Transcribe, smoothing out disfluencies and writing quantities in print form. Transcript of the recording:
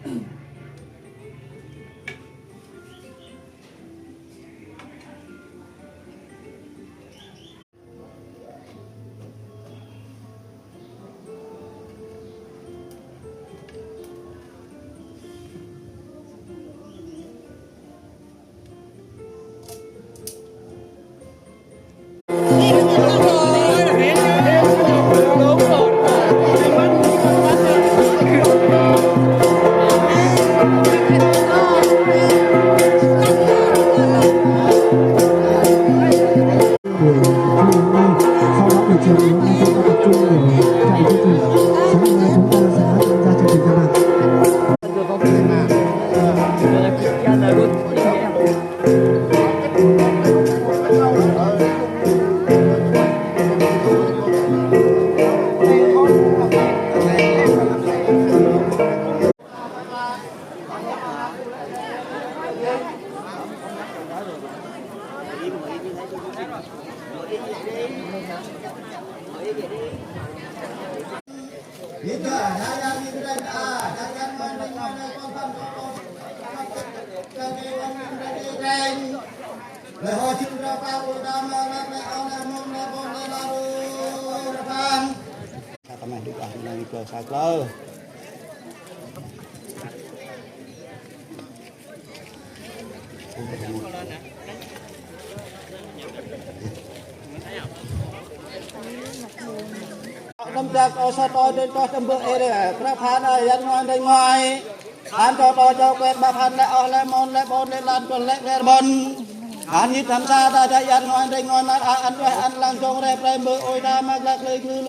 Năm giặc ở sau tôi đến có tâm bự để các phán ở dân ngoài đây ngoài hắn cho tôi cho quen bác hắn lại ở lại môn lại bôn lại lan tuần lại về bôn hắn như tham gia ta chạy dân ngoài đây ngoài mặt ăn lăng trong rẹp rẹp bự ôi ta mặc lạc lời cứ